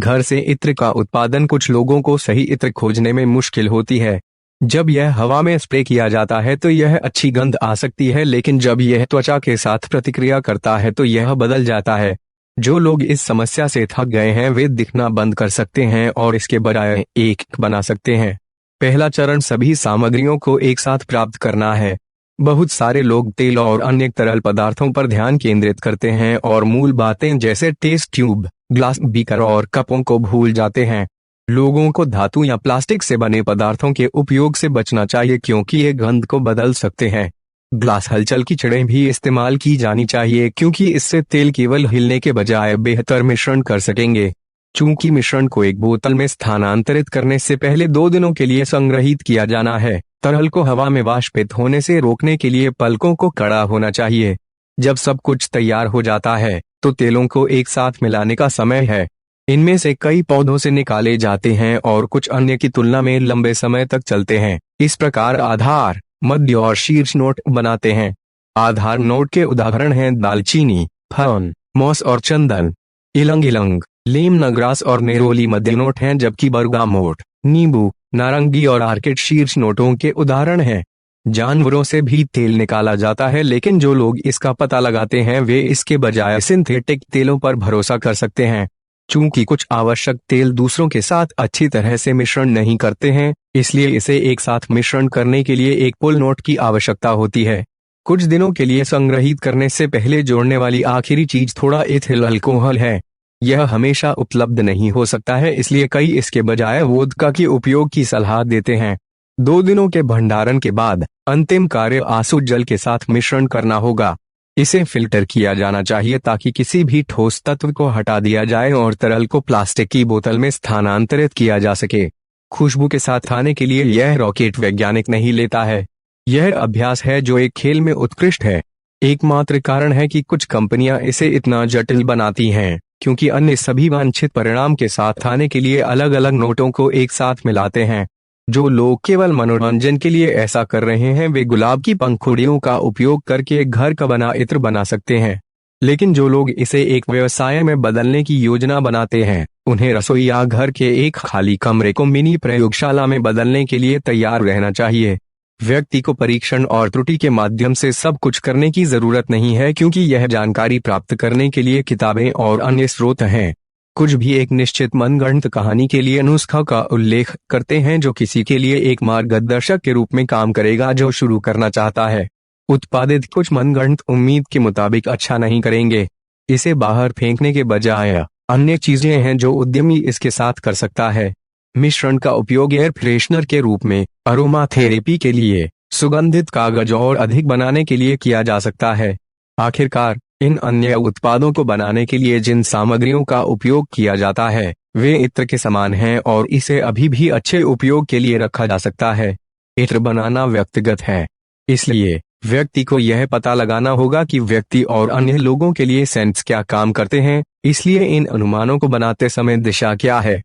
घर से इत्र का उत्पादन कुछ लोगों को सही इत्र खोजने में मुश्किल होती है। जब यह हवा में स्प्रे किया जाता है तो यह अच्छी गंध आ सकती है, लेकिन जब यह त्वचा के साथ प्रतिक्रिया करता है तो यह बदल जाता है। जो लोग इस समस्या से थक गए हैं वे दिखना बंद कर सकते हैं और इसके बजाय एक बना सकते हैं। पहला चरण सभी सामग्रियों को एक साथ प्राप्त करना है। बहुत सारे लोग तेल और अन्य तरल पदार्थों पर ध्यान केंद्रित करते हैं और मूल बातें जैसे टेस्ट ट्यूब, ग्लास बीकर और कपों को भूल जाते हैं। लोगों को धातु या प्लास्टिक से बने पदार्थों के उपयोग से बचना चाहिए क्योंकि ये गंध को बदल सकते हैं। ग्लास हलचल की छड़ें भी इस्तेमाल की जानी चाहिए क्योंकि इससे तेल केवल हिलने के बजाय बेहतर मिश्रण कर सकेंगे। चूंकि मिश्रण को एक बोतल में स्थानांतरित करने से पहले 2 दिनों के लिए संग्रहित किया जाना है, तरल को हवा में वाष्पित होने से रोकने के लिए पलकों को कड़ा होना चाहिए। जब सब कुछ तैयार हो जाता है तो तेलों को एक साथ मिलाने का समय है। इनमें से कई पौधों से निकाले जाते हैं और कुछ अन्य की तुलना में लंबे समय तक चलते हैं। इस प्रकार आधार, मध्य और शीर्ष नोट बनाते हैं। आधार नोट के उदाहरण हैं दालचीनी, फर्न, मॉस और चंदन। इलंग इलंग, लेमनग्रास और नेरोली मध्य नोट हैं, जबकि बरगामोट, नींबू, नारंगी और आर्किड शीर्ष नोटों के उदाहरण हैं। जानवरों से भी तेल निकाला जाता है, लेकिन जो लोग इसका पता लगाते हैं वे इसके बजाय सिंथेटिक तेलों पर भरोसा कर सकते हैं। चूंकि कुछ आवश्यक तेल दूसरों के साथ अच्छी तरह से मिश्रण नहीं करते हैं, इसलिए इसे एक साथ मिश्रण करने के लिए एक पुल नोट की आवश्यकता होती है। कुछ दिनों के लिए संग्रहित करने से पहले जोड़ने वाली आखिरी चीज थोड़ा एथिल अल्कोहल है। यह हमेशा उपलब्ध नहीं हो सकता है, इसलिए कई इसके बजाय वोदका के उपयोग की सलाह देते हैं। 2 दिनों के भंडारण के बाद अंतिम कार्य आसू जल के साथ मिश्रण करना होगा। इसे फिल्टर किया जाना चाहिए ताकि किसी भी ठोस तत्व को हटा दिया जाए और तरल को प्लास्टिक की बोतल में स्थानांतरित किया जा सके। खुशबू के साथ आने के लिए यह रॉकेट वैज्ञानिक नहीं लेता है। यह अभ्यास है जो एक खेल में उत्कृष्ट है। एकमात्र कारण है कि कुछ कंपनियां इसे इतना जटिल बनाती हैं क्योंकि अन्य सभी वांछित परिणाम के साथ आने के लिए अलग अलग नोटों को एक साथ मिलाते हैं। जो लोग केवल मनोरंजन के लिए ऐसा कर रहे हैं वे गुलाब की पंखुड़ियों का उपयोग करके घर का बना इत्र बना सकते हैं, लेकिन जो लोग इसे एक व्यवसाय में बदलने की योजना बनाते हैं उन्हें रसोई या घर के एक खाली कमरे को मिनी प्रयोगशाला में बदलने के लिए तैयार रहना चाहिए। व्यक्ति को परीक्षण और त्रुटि के माध्यम से सब कुछ करने की जरूरत नहीं है क्योंकि यह जानकारी प्राप्त करने के लिए किताबें और अन्य स्रोत हैं। कुछ भी एक निश्चित मनगढ़ंत कहानी के लिए नुस्खा का उल्लेख करते हैं जो किसी के लिए एक मार्गदर्शक के रूप में काम करेगा जो शुरू करना चाहता है। उत्पादित कुछ मनगढ़ंत उम्मीद के मुताबिक अच्छा नहीं करेंगे। इसे बाहर फेंकने के बजाय अन्य चीजें हैं जो उद्यमी इसके साथ कर सकता है। मिश्रण का उपयोग एयर फ्रेशनर के रूप में, अरोमा थेरेपी के लिए, सुगंधित कागज और अधिक बनाने के लिए किया जा सकता है। आखिरकार इन अन्य उत्पादों को बनाने के लिए जिन सामग्रियों का उपयोग किया जाता है वे इत्र के समान हैं और इसे अभी भी अच्छे उपयोग के लिए रखा जा सकता है। इत्र बनाना व्यक्तिगत है, इसलिए व्यक्ति को यह पता लगाना होगा कि व्यक्ति और अन्य लोगों के लिए सेंट्स क्या काम करते हैं, इसलिए इन अनुमानों को बनाते समय दिशा क्या है।